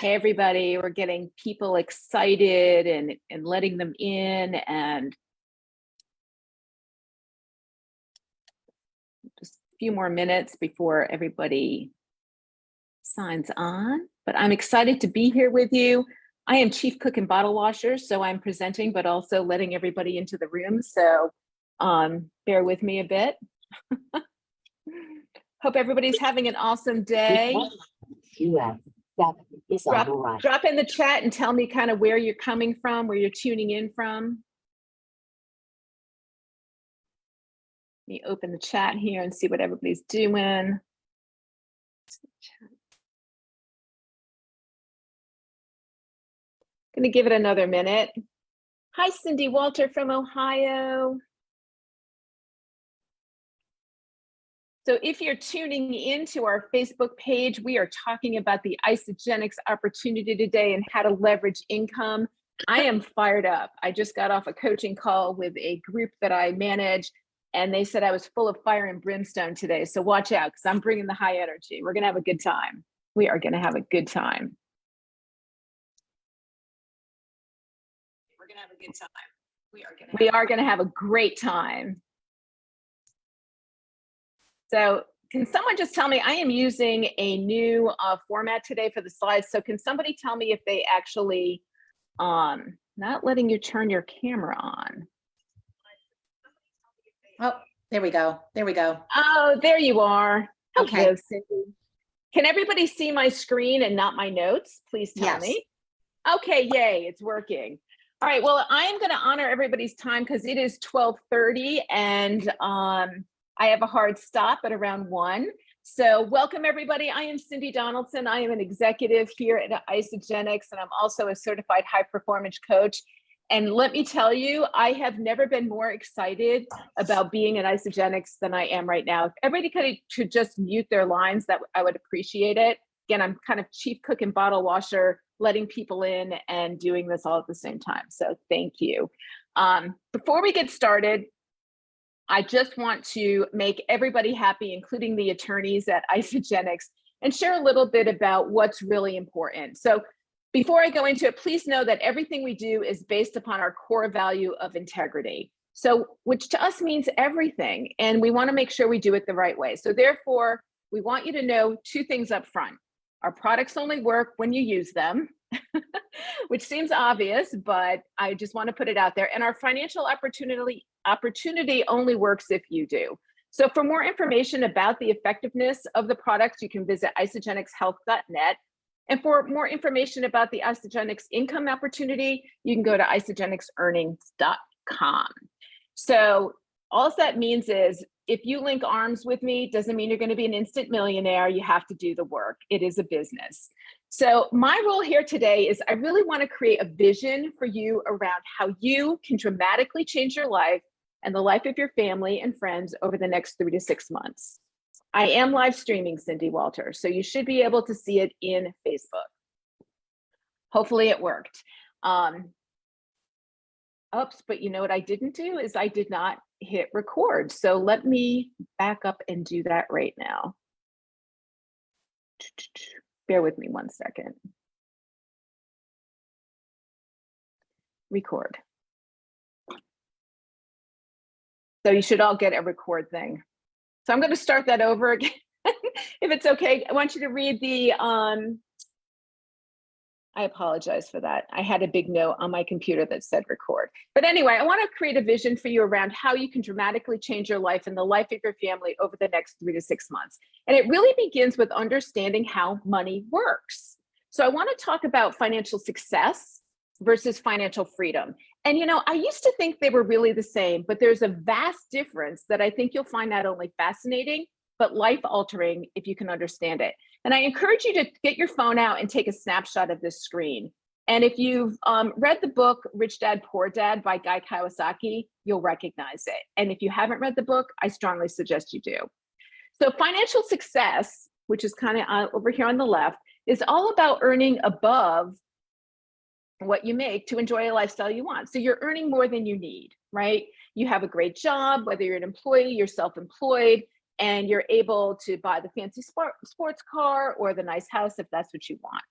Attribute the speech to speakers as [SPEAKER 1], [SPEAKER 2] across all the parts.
[SPEAKER 1] Hey, everybody, we're getting people excited and letting them in, and just a few more minutes before everybody signs on. But I'm excited to be here with you. I am Chief Cook and Bottle Washer, so I'm presenting, but also letting everybody into the room. So bear with me a bit. Hope everybody's having an awesome day. Drop in the chat and tell me kind of where you're coming from, where you're tuning in from. Let me open the chat here and see what everybody's doing. Gonna give it another minute. Hi, Cindy Walter from Ohio. So if you're tuning into our Facebook page, we are talking about the Isagenix opportunity today and how to leverage income. I am fired up. I just got off a coaching call with a group that I manage, and they said I was full of fire and brimstone today. So watch out, because I'm bringing the high energy. We're gonna have a good time. We are gonna have a good time. We're gonna have a good time. We are gonna have a great time. So can someone just tell me, I am using a new format today for the slides. So can somebody tell me if they actually, not letting you turn your camera on.
[SPEAKER 2] Oh, there we go. There we go.
[SPEAKER 1] Oh, there you are.
[SPEAKER 2] Okay.
[SPEAKER 1] Hello, Cindy. Can everybody see my screen and not my notes? Please tell me. Okay, yay, it's working. All right, well, I am gonna honor everybody's time because it is 12:30 and I have a hard stop at around 1. So welcome everybody. I am Cindy Donaldson. I am an executive here at Isagenix, and I'm also a certified high performance coach. And let me tell you, I have never been more excited about being at Isagenix than I am right now. If everybody could just mute their lines, that I would appreciate it. Again, I'm kind of chief cook and bottle washer, letting people in and doing this all at the same time. So thank you. Before we get started, I just want to make everybody happy, including the attorneys at Isagenix, and share a little bit about what's really important. So before I go into it, please know that everything we do is based upon our core value of integrity. So, which to us means everything, and we want to make sure we do it the right way. So therefore, we want you to know 2 things up front. Our products only work when you use them, which seems obvious, but I just want to put it out there. And our financial opportunity only works if you do. So for more information about the effectiveness of the products, you can visit isagenixhealth.net. And for more information about the Isagenix income opportunity, you can go to isagenixearnings.com. So all that means is if you link arms with me, doesn't mean you're going to be an instant millionaire. You have to do the work. It is a business. So my role here today is I really want to create a vision for you around how you can dramatically change your life and the life of your family and friends over the next 3 to 6 months. I am live streaming, Cindy Walter, so you should be able to see it in Facebook. Hopefully it worked. Oops, but you know what I didn't do is I did not hit record. So let me back up and do that right now. Bear with me 1 second. Record. So you should all get a record thing. So I'm going to start that over again, if it's okay. I want you to read the, I apologize for that. I had a big note on my computer that said record. But anyway, I want to create a vision for you around how you can dramatically change your life and the life of your family over the next 3 to 6 months. And it really begins with understanding how money works. So I want to talk about financial success versus financial freedom. And you know, I used to think they were really the same, but there's a vast difference that I think you'll find not only fascinating, but life-altering if you can understand it. And I encourage you to get your phone out and take a snapshot of this screen. And if you've read the book, Rich Dad, Poor Dad by Guy Kawasaki, you'll recognize it. And if you haven't read the book, I strongly suggest you do. So financial success, which is kind of over here on the left, is all about earning above what you make to enjoy a lifestyle you want. So you're earning more than you need, right? You have a great job, whether you're an employee, you're self-employed, and you're able to buy the fancy sports car or the nice house if that's what you want.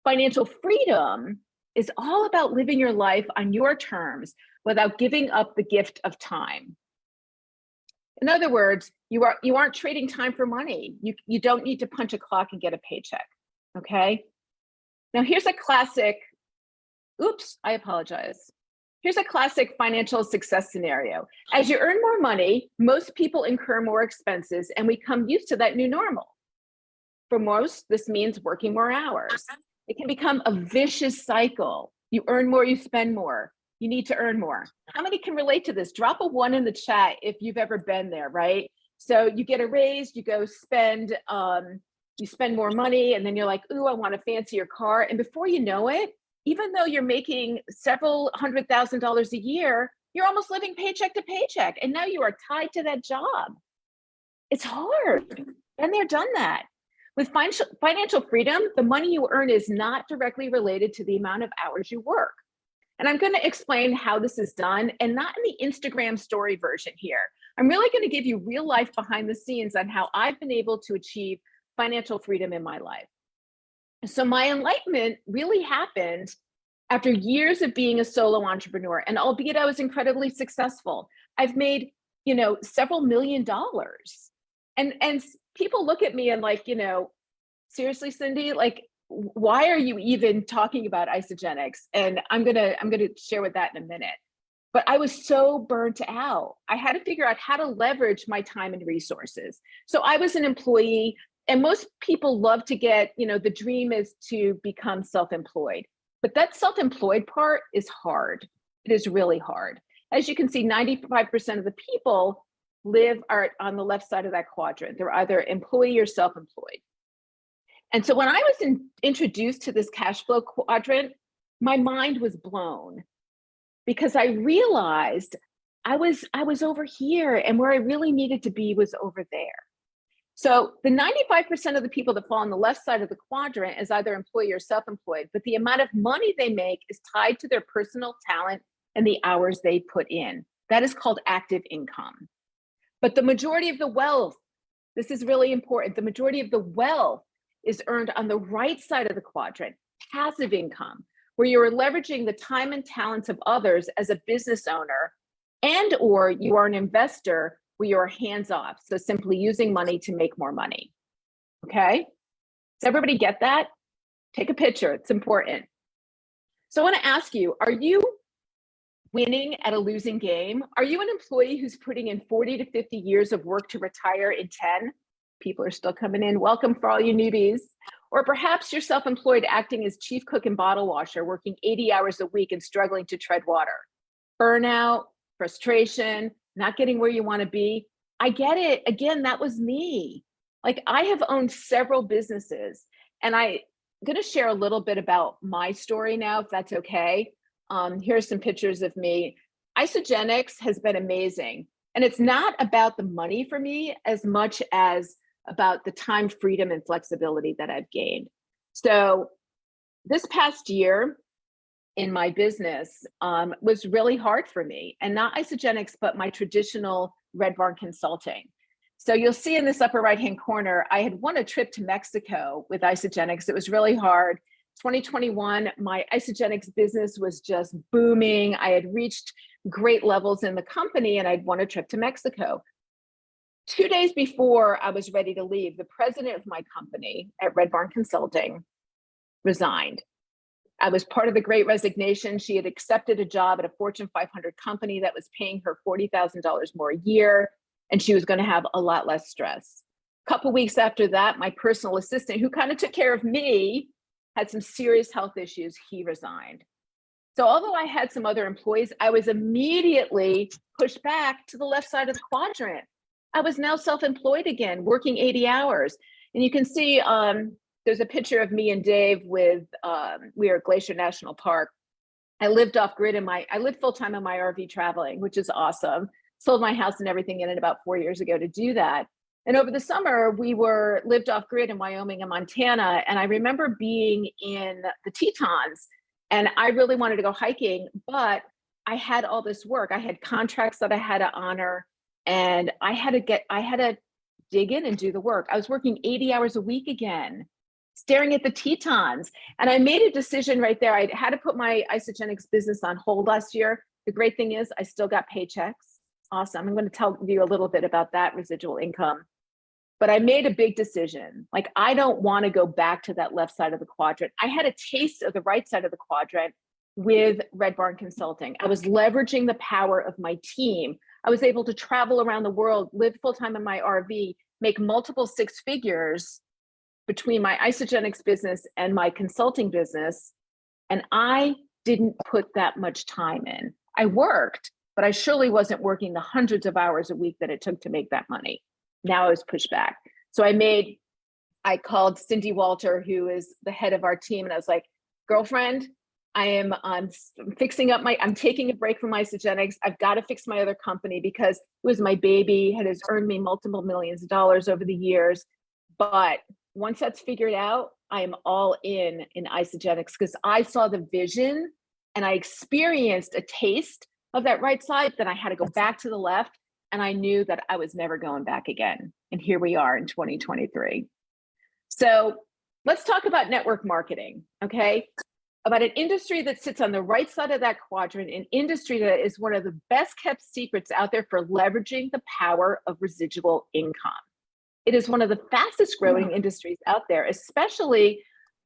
[SPEAKER 1] Financial freedom is all about living your life on your terms without giving up the gift of time. In other words, you aren't trading time for money. You don't need to punch a clock and get a paycheck. Okay. Now here's a classic. Oops, I apologize. Here's a classic financial success scenario. As you earn more money, most people incur more expenses, and we come used to that new normal. For most, this means working more hours. It can become a vicious cycle. You earn more, you spend more. You need to earn more. How many can relate to this? Drop a 1 in the chat if you've ever been there, right? So you get a raise, you go spend, you spend more money, and then you're like, ooh, I want a fancier car. And before you know it, even though you're making several $100,000 a year, you're almost living paycheck to paycheck. And now you are tied to that job. It's hard. Been there, done that. With financial freedom, the money you earn is not directly related to the amount of hours you work. And I'm going to explain how this is done, and not in the Instagram story version here. I'm really going to give you real life behind the scenes on how I've been able to achieve financial freedom in my life. So my enlightenment really happened after years of being a solo entrepreneur. And albeit I was incredibly successful, I've made, several $1 million. And people look at me and like, seriously, Cindy, like, why are you even talking about Isagenix? And I'm gonna share with that in a minute. But I was so burnt out. I had to figure out how to leverage my time and resources. So I was an employee, and most people love to get, the dream is to become self-employed. But that self-employed part is hard. It is really hard. As you can see, 95% of the people are on the left side of that quadrant. They're either employee or self-employed. And so when I was introduced to this cash flow quadrant, my mind was blown, because I realized I was over here, and where I really needed to be was over there. So the 95% of the people that fall on the left side of the quadrant is either employee or self-employed, but the amount of money they make is tied to their personal talent and the hours they put in. That is called active income. But the majority of the wealth, this is really important, the majority of the wealth is earned on the right side of the quadrant, passive income, where you're leveraging the time and talents of others as a business owner, and or you are an investor where you're hands off, so simply using money to make more money. Okay? Does everybody get that? Take a picture, it's important. So I want to ask you, are you winning at a losing game? Are you an employee who's putting in 40 to 50 years of work to retire in 10? People are still coming in. Welcome for all you newbies. Or perhaps you're self-employed, acting as chief cook and bottle washer, working 80 hours a week and struggling to tread water. Burnout, frustration, not getting where you want to be. I get it. Again, that was me. Like, I have owned several businesses, and I'm going to share a little bit about my story now, if that's okay. Here's some pictures of me. Isagenix has been amazing. And it's not about the money for me as much as about the time, freedom, and flexibility that I've gained. So this past year in my business was really hard for me, and not Isagenix, but my traditional Red Barn Consulting. So you'll see in this upper right-hand corner, I had won a trip to Mexico with Isagenix. It was really hard. 2021, my Isagenix business was just booming. I had reached great levels in the company, and I'd won a trip to Mexico. 2 days before I was ready to leave, the president of my company at Red Barn Consulting resigned. I was part of the Great Resignation. She had accepted a job at a Fortune 500 company that was paying her $40,000 more a year, and she was going to have a lot less stress. A couple weeks after that, my personal assistant, who kind of took care of me, had some serious health issues. He resigned. So although I had some other employees, I was immediately pushed back to the left side of the quadrant. I was now self-employed again, working 80 hours. And you can see there's a picture of me and Dave with, we are at Glacier National Park. I lived off grid I lived full-time in my RV traveling, which is awesome. Sold my house and everything in it about 4 years ago to do that. And over the summer, we lived off grid in Wyoming and Montana. And I remember being in the Tetons, and I really wanted to go hiking, but I had all this work. I had contracts that I had to honor, and I had to dig in and do the work. I was working 80 hours a week again. staring at the Tetons. And I made a decision right there. I had to put my Isagenix business on hold last year. The great thing is I still got paychecks. Awesome. I'm going to tell you a little bit about that residual income. But I made a big decision. Like, I don't want to go back to that left side of the quadrant. I had a taste of the right side of the quadrant with Red Barn Consulting. I was leveraging the power of my team. I was able to travel around the world, live full-time in my RV, make multiple six figures between my Isagenix business and my consulting business. And I didn't put that much time in. I worked, but I surely wasn't working the hundreds of hours a week that it took to make that money. Now I was pushed back. So I called Cindy Walter, who is the head of our team. And I was like, girlfriend, I'm fixing up I'm taking a break from Isagenix. I've got to fix my other company because it was my baby. It has earned me multiple millions of dollars over the years. But once that's figured out, I am all in Isagenix because I saw the vision and I experienced a taste of that right side. Then I had to go back to the left. And I knew that I was never going back again. And here we are in 2023. So let's talk about network marketing, okay? About an industry that sits on the right side of that quadrant, an industry that is one of the best kept secrets out there for leveraging the power of residual income. It is one of the fastest growing industries out there, especially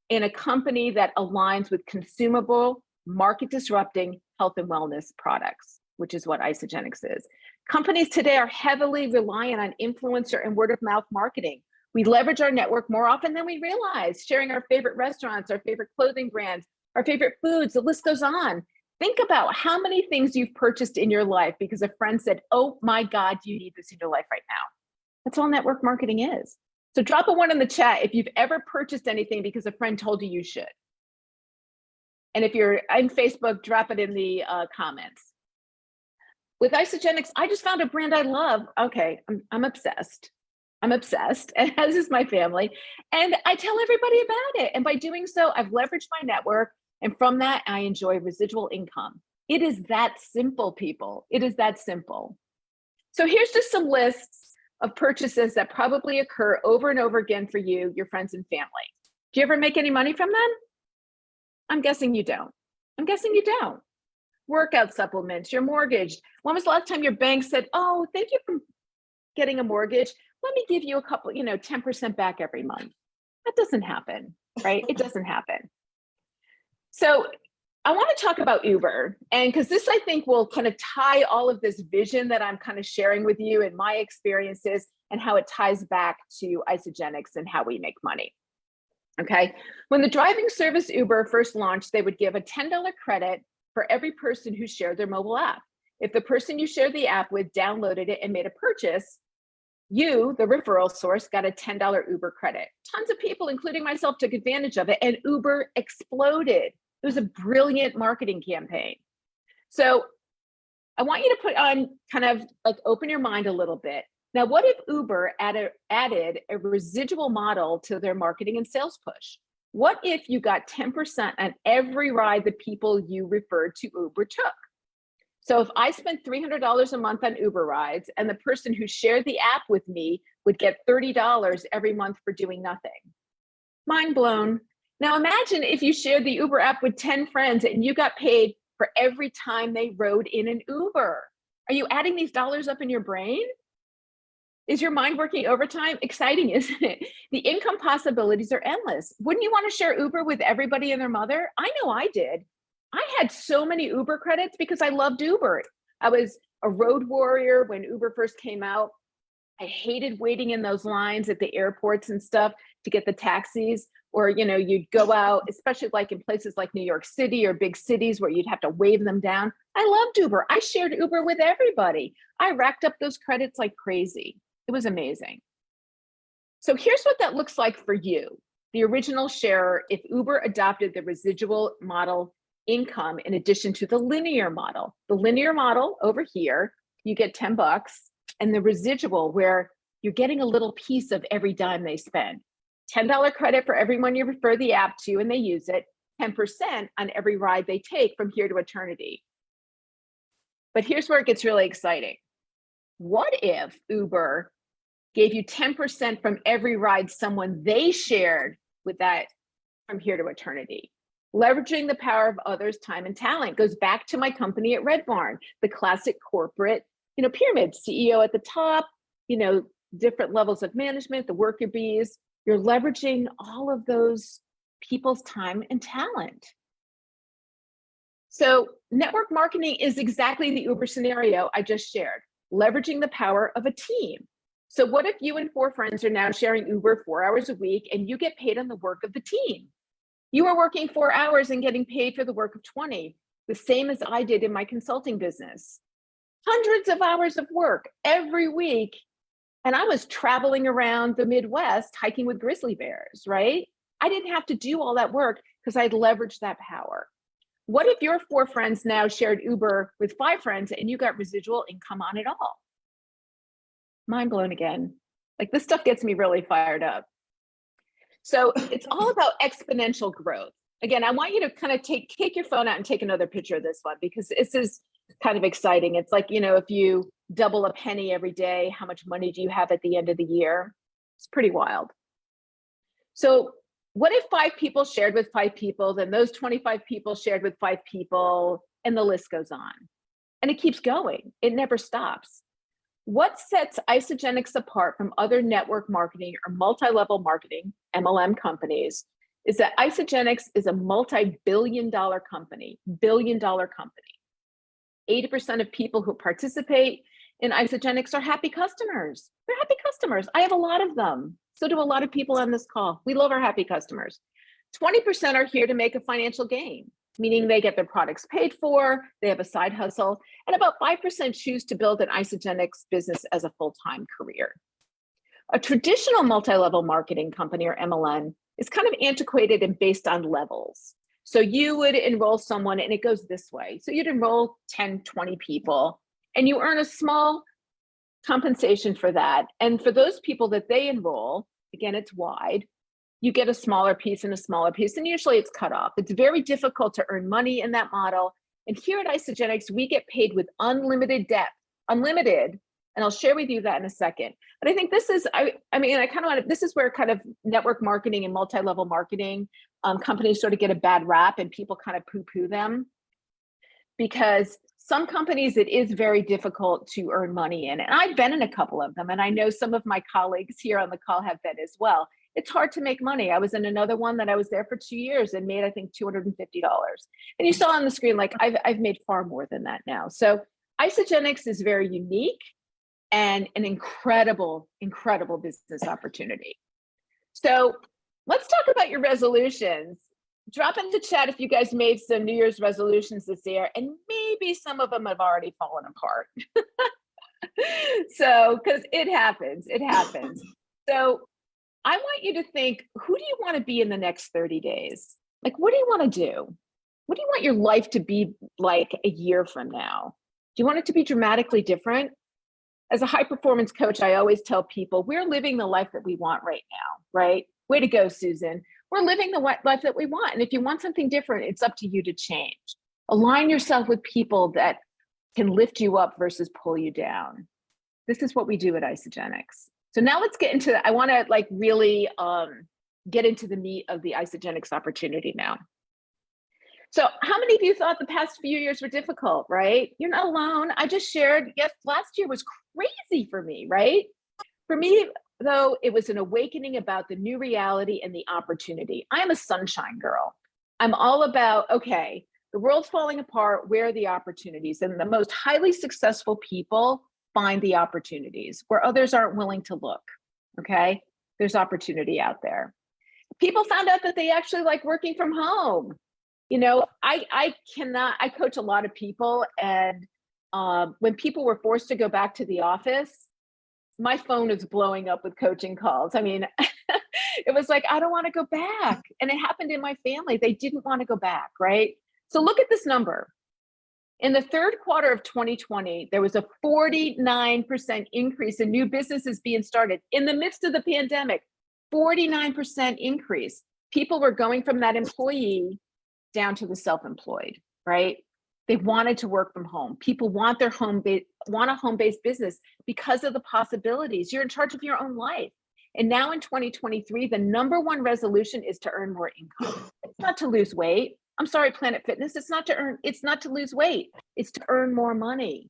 [SPEAKER 1] in a company that aligns with consumable, market disrupting health and wellness products, which is what Isagenix is. Companies today are heavily reliant on influencer and word of mouth marketing. We leverage our network more often than we realize, sharing our favorite restaurants, our favorite clothing brands, our favorite foods, the list goes on. Think about how many things you've purchased in your life because a friend said, oh my God, you need this in your life right now. That's all network marketing is. So drop a 1 in the chat if you've ever purchased anything because a friend told you you should. And if you're on Facebook, drop it in the comments. With Isagenix, I just found a brand I love. Okay, I'm obsessed. I'm obsessed, and as is my family. And I tell everybody about it. And by doing so, I've leveraged my network. And from that, I enjoy residual income. It is that simple, people. It is that simple. So here's just some lists of purchases that probably occur over and over again for you, your friends and family. Do you ever make any money from them? I'm guessing you don't. I'm guessing you don't. Workout supplements, your mortgage. When was the last time your bank said, oh, thank you for getting a mortgage. Let me give you a couple, 10% back every month. That doesn't happen, right? It doesn't happen. So I want to talk about Uber. And because this, I think, will kind of tie all of this vision that I'm kind of sharing with you and my experiences and how it ties back to Isagenix and how we make money. Okay. When the driving service Uber first launched, they would give a $10 credit for every person who shared their mobile app. If the person you shared the app with downloaded it and made a purchase, you, the referral source, got a $10 Uber credit. Tons of people, including myself, took advantage of it, and Uber exploded. It was a brilliant marketing campaign. So I want you to put on kind of like open your mind a little bit. Now, what if Uber added a residual model to their marketing and sales push? What if you got 10% on every ride the people you referred to Uber took? So if I spent $300 a month on Uber rides and the person who shared the app with me would get $30 every month for doing nothing. Mind blown. Now imagine if you shared the Uber app with 10 friends and you got paid for every time they rode in an Uber. Are you adding these dollars up in your brain? Is your mind working overtime? Exciting, isn't it? The income possibilities are endless. Wouldn't you want to share Uber with everybody and their mother? I know I did. I had so many Uber credits because I loved Uber. I was a road warrior when Uber first came out. I hated waiting in those lines at the airports and stuff to get the taxis, or, you'd go out, especially like in places like New York City or big cities where you'd have to wave them down. I loved Uber. I shared Uber with everybody. I racked up those credits like crazy. It was amazing. So here's what that looks like for you, the original sharer, if Uber adopted the residual model income in addition to the linear model. The linear model over here, you get $10, and the residual where you're getting a little piece of every dime they spend. $10 credit for everyone you refer the app to and they use it, 10% on every ride they take from here to eternity. But here's where it gets really exciting. What if Uber gave you 10% from every ride someone they shared with that from here to eternity. Leveraging the power of others' time and talent goes back to my company at Red Barn, the classic corporate, pyramid, CEO at the top, different levels of management, the worker bees. You're leveraging all of those people's time and talent. So network marketing is exactly the Uber scenario I just shared, leveraging the power of a team. So what if you and 4 friends are now sharing Uber 4 hours a week and you get paid on the work of the team? You are working 4 hours and getting paid for the work of 20, the same as I did in my consulting business. Hundreds of hours of work every week. And I was traveling around the Midwest hiking with grizzly bears, right? I didn't have to do all that work because I'd leveraged that power. What if your 4 friends now shared Uber with 5 friends and you got residual income on it all? Mind blown again. Like, this stuff gets me really fired up. So it's all about exponential growth. Again, I want you to kind of take your phone out and take another picture of this one, because this is kind of exciting. It's like, if you double a penny every day, how much money do you have at the end of the year? It's pretty wild. So what if 5 people shared with 5 people, then those 25 people shared with 5 people, and the list goes on. And it keeps going. It never stops. What sets Isagenix apart from other network marketing or multi-level marketing, MLM companies, is that Isagenix is a multi-billion-dollar company, billion-dollar company. 80% of people who participate in Isagenix are happy customers. They're happy customers. I have a lot of them. So do a lot of people on this call. We love our happy customers. 20% are here to make a financial gain, meaning they get their products paid for, they have a side hustle, and about 5% choose to build an Isagenix business as a full-time career. A traditional multi-level marketing company, or MLM, is kind of antiquated and based on levels. So you would enroll someone and it goes this way. So you'd enroll 10, 20 people and you earn a small compensation for that. And for those people that they enroll, again, it's wide, you get a smaller piece and a smaller piece, and usually it's cut off. It's very difficult to earn money in that model. And here at Isagenix, we get paid with unlimited depth, unlimited. And I'll share with you that in a second. But I think this is, I kind of want to, this is where kind of network marketing and multi-level marketing companies sort of get a bad rap and people kind of poo-poo them, because some companies, it is very difficult to earn money in. And I've been in a couple of them, and I know some of my colleagues here on the call have been as well. It's hard to make money. I was in another one that I was there for 2 years and made, I think, $250. And you saw on the screen, like I've made far more than that now. So Isagenix is very unique and an incredible, incredible business opportunity. So let's talk about your resolutions. Drop in the chat if you guys made some New Year's resolutions this year, and maybe some of them have already fallen apart. So, because it happens. So I want you to think, who do you want to be in the next 30 days? Like, what do you want to do? What do you want your life to be like a year from now? Do you want it to be dramatically different? As a high performance coach, I always tell people, we're living the life that we want right now, right? Way to go, Susan. We're living the life that we want. And if you want something different, it's up to you to change. Align yourself with people that can lift you up versus pull you down. This is what we do at Isagenix. So now let's get into, I want to like really get into the meat of the Isagenix opportunity now. So how many of you thought the past few years were difficult, right? You're not alone. I just shared, yes, last year was crazy for me, right? For me, though, it was an awakening about the new reality and the opportunity. I am a sunshine girl. I'm all about, okay, the world's falling apart, where are the opportunities? And the most highly successful people find the opportunities where others aren't willing to look, okay? There's opportunity out there. People found out that they actually like working from home. I coach a lot of people, and when people were forced to go back to the office, my phone is blowing up with coaching calls. I mean, it was like, I don't want to go back. And it happened in my family. They didn't want to go back, right? So look at this number. In the third quarter of 2020, there was a 49% increase in new businesses being started in the midst of the pandemic. 49% increase. People were going from that employee down to the self-employed, right? They wanted to work from home. People want their want a home-based business because of the possibilities. You're in charge of your own life. And now in 2023, the number one resolution is to earn more income. It's not to lose weight. I'm sorry, Planet Fitness, it's not to lose weight. It's to earn more money.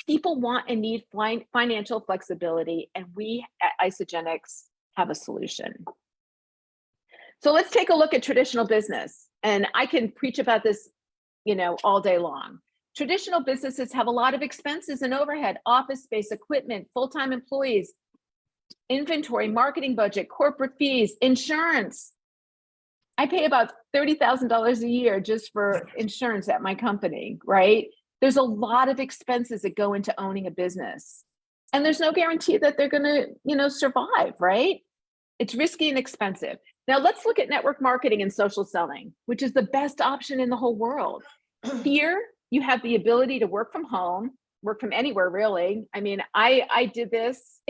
[SPEAKER 1] People want and need financial flexibility, and we at Isagenix have a solution. So let's take a look at traditional business. And I can preach about this, all day long. Traditional businesses have a lot of expenses and overhead, office space, equipment, full-time employees, inventory, marketing budget, corporate fees, insurance. I pay about $30,000 a year just for insurance at my company, right? There's a lot of expenses that go into owning a business. And there's no guarantee that they're gonna, survive, right? It's risky and expensive. Now let's look at network marketing and social selling, which is the best option in the whole world. Here, you have the ability to work from home, work from anywhere, really. I mean, I did this,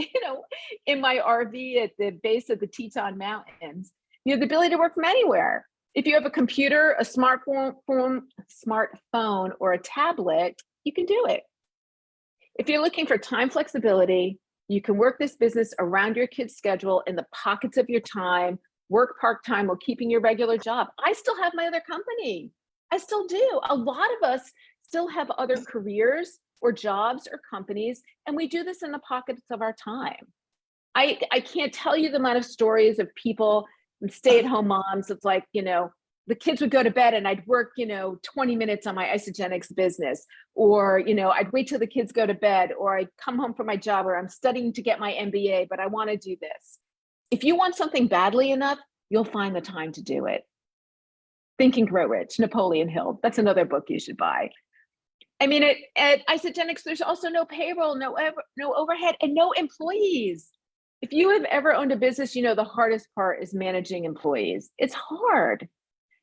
[SPEAKER 1] in my RV at the base of the Teton Mountains. You have the ability to work from anywhere. If you have a computer, a smartphone, or a tablet, you can do it. If you're looking for time flexibility, you can work this business around your kid's schedule in the pockets of your time, work part-time while keeping your regular job. I still have my other company. I still do. A lot of us still have other careers or jobs or companies, and we do this in the pockets of our time. I can't tell you the amount of stories of people, stay-at-home moms. It's like, the kids would go to bed and I'd work, 20 minutes on my Isagenix business, or, I'd wait till the kids go to bed, or I'd come home from my job, or I'm studying to get my MBA, but I want to do this. If you want something badly enough, you'll find the time to do it. Think and Grow Rich, Napoleon Hill. That's another book you should buy. I mean, at Isagenix, there's also no payroll, no overhead, and no employees. If you have ever owned a business, the hardest part is managing employees. It's hard.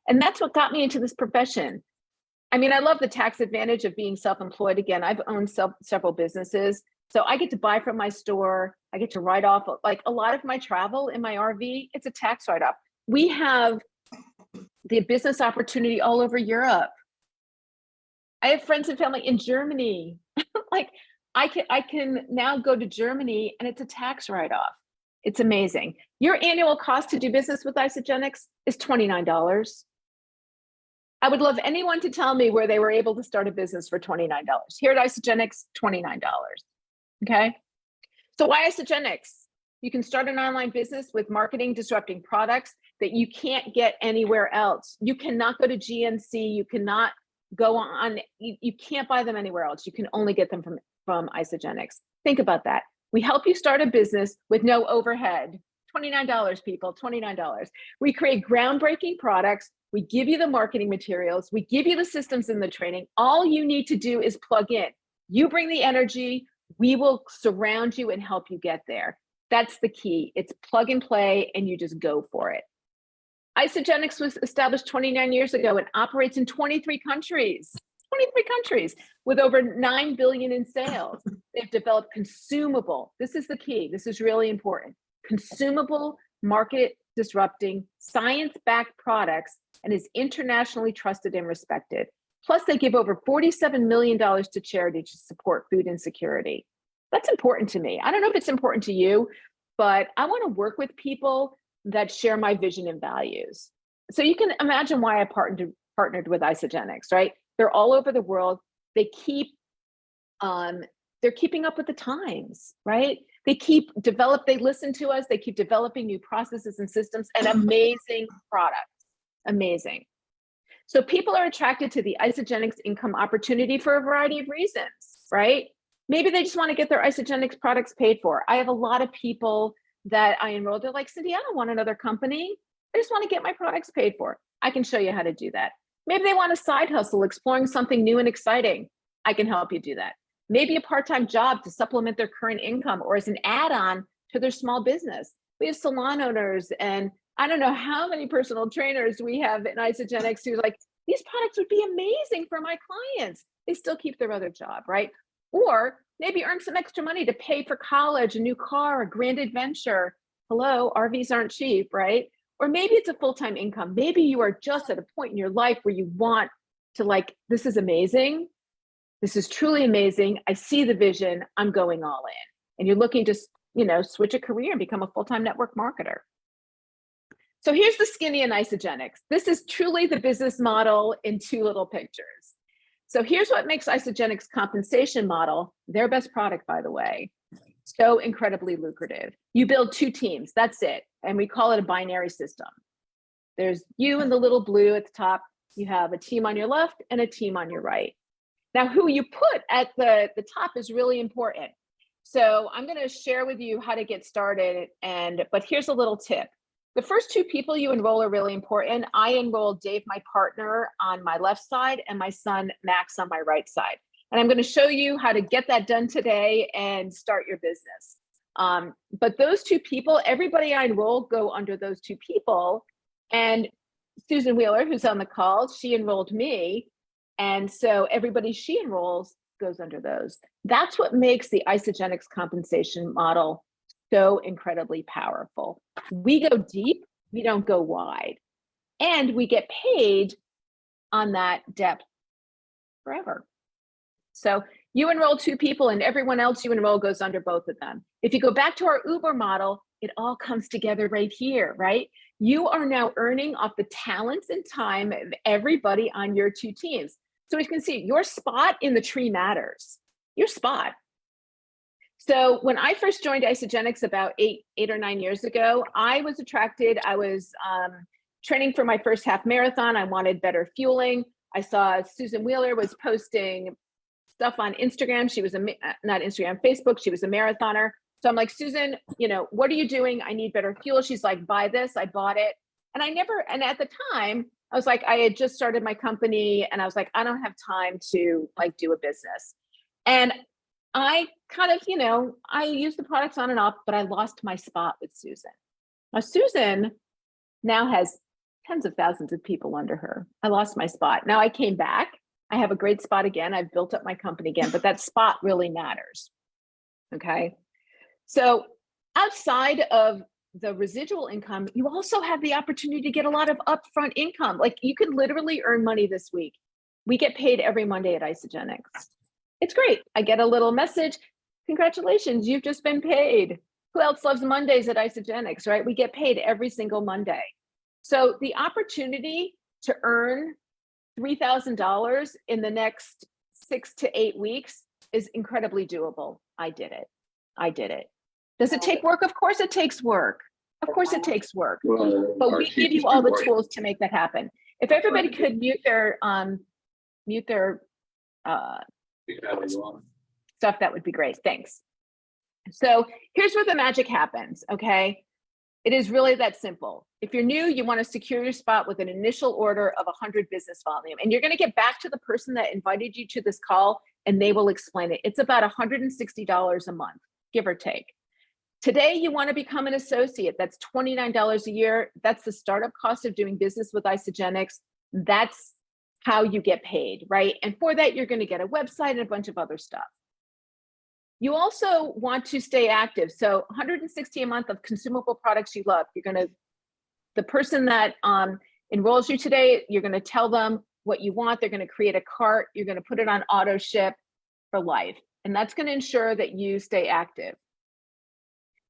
[SPEAKER 1] And that's what got me into this profession. I mean, I love the tax advantage of being self-employed. Again, I've owned several businesses. So I get to buy from my store. I get to write off, like a lot of my travel in my RV, it's a tax write-off. We have the business opportunity all over Europe. I have friends and family in Germany. Like I can now go to Germany and it's a tax write-off. It's amazing. Your annual cost to do business with Isagenix is $29. I would love anyone to tell me where they were able to start a business for $29. Here at Isagenix, $29. Okay. So why Isagenix? You can start an online business with marketing disrupting products that you can't get anywhere else. You cannot go to GNC. You cannot go on. You can't buy them anywhere else. You can only get them from Isagenix. Think about that. We help you start a business with no overhead. $29, people, $29. We create groundbreaking products. We give you the marketing materials. We give you the systems and the training. All you need to do is plug in. You bring the energy. We will surround you and help you get there. That's the key. It's plug and play, and you just go for it. Isagenix was established 29 years ago and operates in 23 countries. 23 countries with over 9 billion in sales. They've developed consumable. This is the key. This is really important. Consumable, market disrupting, science-backed products, and is internationally trusted and respected. Plus, they give over $47 million to charity to support food insecurity. That's important to me. I don't know if it's important to you, but I want to work with people that share my vision and values. So you can imagine why I partnered with Isagenix, right? They're all over the world. They keep, they're keeping up with the times, right? They listen to us. They keep developing new processes and systems and amazing products, amazing. So people are attracted to the Isagenix income opportunity for a variety of reasons, right? Maybe they just want to get their Isagenix products paid for. I have a lot of people that I enrolled. They're like, Cindy, I don't want another company. I just want to get my products paid for. I can show you how to do that. Maybe they want a side hustle, exploring something new and exciting. I can help you do that. Maybe a part-time job to supplement their current income or as an add-on to their small business. We have salon owners, and I don't know how many personal trainers we have in Isagenix who's like, these products would be amazing for my clients. They still keep their other job, right? Or maybe earn some extra money to pay for college, a new car, a grand adventure. Hello, RVs aren't cheap, right? Or maybe it's a full-time income. Maybe you are just at a point in your life where you want to like, this is amazing. This is truly amazing. I see the vision. I'm going all in. And you're looking to switch a career and become a full-time network marketer. So here's the skinny and Isagenix. This is truly the business model in two little pictures. So here's what makes Isagenix compensation model, their best product, by the way, so incredibly lucrative. You build two teams, that's it. And we call it a binary system. There's you and the little blue at the top. You have a team on your left and a team on your right. Now, who you put at the top is really important. So I'm going to share with you how to get started. But here's a little tip. The first two people you enroll are really important. I enrolled Dave, my partner, on my left side and my son, Max, on my right side. And I'm going to show you how to get that done today and start your business. But those two people, everybody I enroll go under those two people. And Susan Wheeler, who's on the call, she enrolled me. And so everybody she enrolls goes under those. That's what makes the Isagenix compensation model so incredibly powerful. We go deep, we don't go wide. And we get paid on that depth forever. So you enroll two people and everyone else you enroll goes under both of them. If you go back to our Uber model, it all comes together right here, right? You are now earning off the talents and time of everybody on your two teams. So as you can see, your spot in the tree matters, your spot. So when I first joined Isagenix about eight or 9 years ago, I was attracted. I was training for my first half marathon. I wanted better fueling. I saw Susan Wheeler was posting stuff on Instagram. She was not Instagram, Facebook. She was a marathoner. So I'm like, Susan, what are you doing? I need better fuel. She's like, buy this. I bought it. And at the time, I was like, I had just started my company and I was like, I don't have time to do a business. And I kind of, I used the products on and off, but I lost my spot with Susan. Now, Susan now has tens of thousands of people under her. I lost my spot. Now I came back. I have a great spot again. I've built up my company again, but that spot really matters. Okay. So outside of the residual income, you also have the opportunity to get a lot of upfront income. Like you could literally earn money this week. We get paid every Monday at Isagenix. It's great. I get a little message. Congratulations, you've just been paid. Who else loves Mondays at Isagenix, right? We get paid every single Monday. So the opportunity to earn $3,000 in the next 6 to 8 weeks is incredibly doable. I did it. Does it take work? Of course it takes work. Of course it takes work. But we give you all the tools to make that happen. If everybody could mute their stuff, that would be great. Thanks. So here's where the magic happens, okay? It is really that simple. If you're new, you want to secure your spot with an initial order of 100 business volume. And you're going to get back to the person that invited you to this call and they will explain it. It's about $160 a month, give or take. Today, you want to become an associate. That's $29 a year. That's the startup cost of doing business with Isagenix. That's how you get paid, right? And for that, you're going to get a website and a bunch of other stuff. You also want to stay active. So $160 a month of consumable products you love. The person that enrolls you today, you're going to tell them what you want. They're going to create a cart. You're going to put it on auto ship for life. And that's going to ensure that you stay active.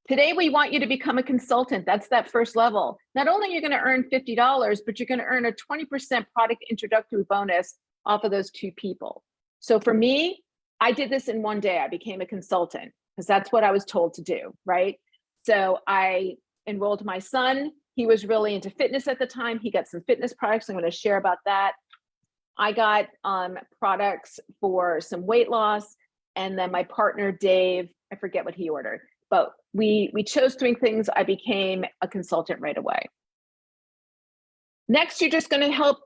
[SPEAKER 1] Today, we want you to become a consultant. That's that first level. Not only are you going to earn $50, but you're going to earn a 20% product introductory bonus off of those two people. So for me, I did this in one day. I became a consultant because that's what I was told to do, right? So I enrolled my son. He was really into fitness at the time. He got some fitness products. I'm going to share about that. I got products for some weight loss. And then my partner, Dave, I forget what he ordered. But we chose 3 things. I became a consultant right away. Next, you're just going to help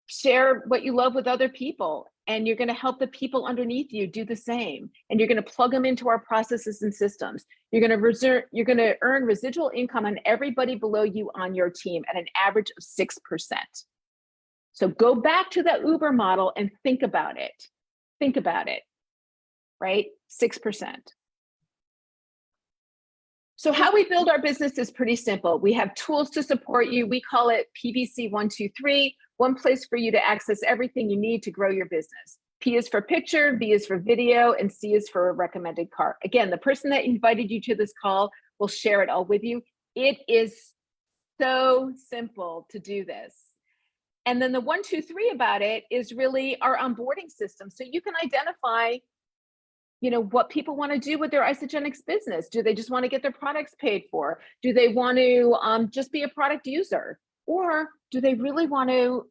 [SPEAKER 1] share what you love with other people. And you're going to help the people underneath you do the same. And you're going to plug them into our processes and systems. You're going to earn residual income on everybody below you on your team at an average of 6%. So go back to that Uber model and think about it. Think about it, right? 6%. So how we build our business is pretty simple. We have tools to support you. We call it PVC 123, one place for you to access everything you need to grow your business. P is for picture, V is for video, and C is for a recommended car. Again, the person that invited you to this call will share it all with you. It is so simple to do this. And then the 1, 2, 3 about it is really our onboarding system. So you can identify, what people want to do with their Isagenix business. Do they just want to get their products paid for? Do they want to just be a product user? Or do they really want to?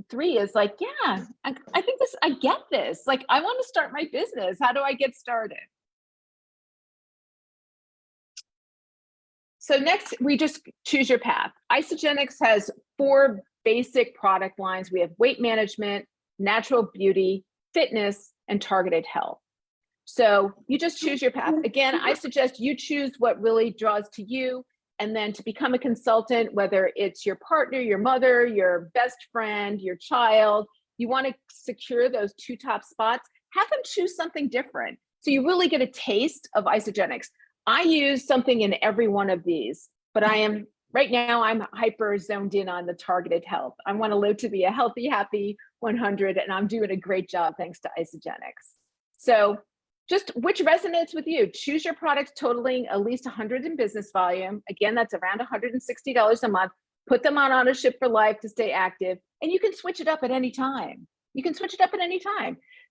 [SPEAKER 1] 3 is like, yeah, I think I get this. Like, I want to start my business. How do I get started? So next, we just choose your path. Isagenix has 4 basic product lines. We have weight management, natural beauty, fitness, and targeted health. So you just choose your path. Again, I suggest you choose what really draws to you. And then to become a consultant, whether it's your partner, your mother, your best friend, your child, you want to secure those 2 top spots, have them choose something different. So you really get a taste of Isagenix. I use something in every one of these, but right now I'm hyper zoned in on the targeted health. I want to live to be a healthy, happy 100, and I'm doing a great job thanks to Isagenix. So just which resonates with you. Choose your products totaling at least 100 in business volume. Again, that's around $160 a month. Put them on ownership for life to stay active, and you can switch it up at any time.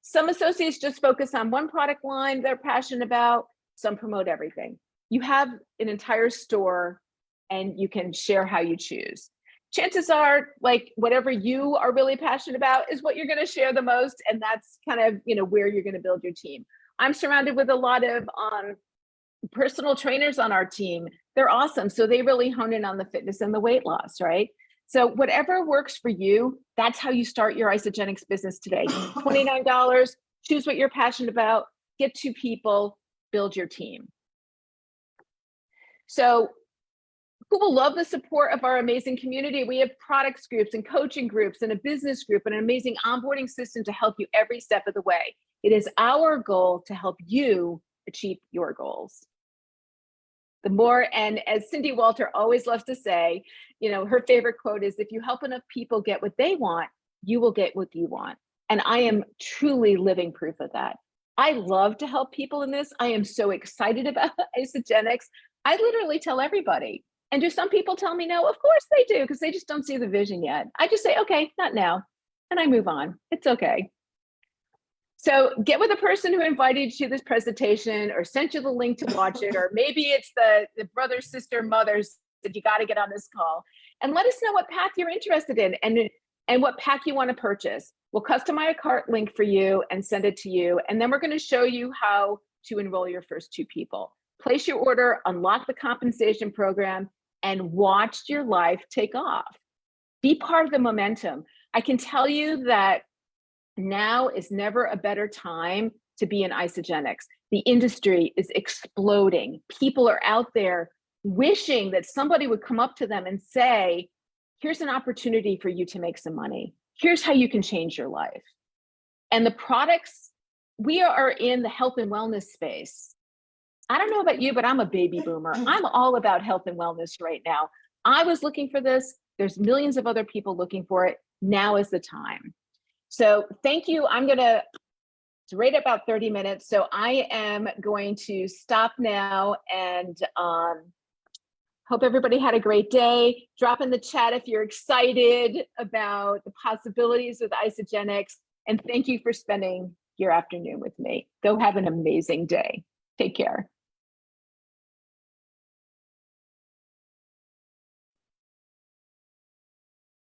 [SPEAKER 1] Some associates just focus on one product line they're passionate about. Some promote everything. You have an entire store, and you can share how you choose. Chances are, like, whatever you are really passionate about is what you're going to share the most, and that's kind of where you're going to build your team. I'm surrounded with a lot of personal trainers on our team. They're awesome. So they really hone in on the fitness and the weight loss, right? So whatever works for you, that's how you start your Isagenix business today. $29, choose what you're passionate about, get 2 people, build your team. So who will love the support of our amazing community? We have products groups and coaching groups and a business group and an amazing onboarding system to help you every step of the way. It is our goal to help you achieve your goals. And as Cindy Walter always loves to say, her favorite quote is, if you help enough people get what they want, you will get what you want. And I am truly living proof of that. I love to help people in this. I am so excited about Isagenix. I literally tell everybody. And do some people tell me no? Of course they do, because they just don't see the vision yet. I just say, okay, not now. And I move on. It's okay. So get with the person who invited you to this presentation or sent you the link to watch it, or maybe it's the brother, sister, mothers that you got to get on this call, and let us know what path you're interested in and what pack you want to purchase. We'll customize a cart link for you and send it to you. And then we're going to show you how to enroll your first 2 people. Place your order, unlock the compensation program, and watch your life take off. Be part of the momentum. I can tell you that now is never a better time to be in Isagenix. The industry is exploding. People are out there wishing that somebody would come up to them and say, here's an opportunity for you to make some money. Here's how you can change your life. And the products, we are in the health and wellness space. I don't know about you, but I'm a baby boomer. I'm all about health and wellness right now. I was looking for this. There's millions of other people looking for it. Now is the time. So thank you. It's right about 30 minutes. So I am going to stop now and hope everybody had a great day. Drop in the chat if you're excited about the possibilities with Isagenix. And thank you for spending your afternoon with me. Go have an amazing day. Take care.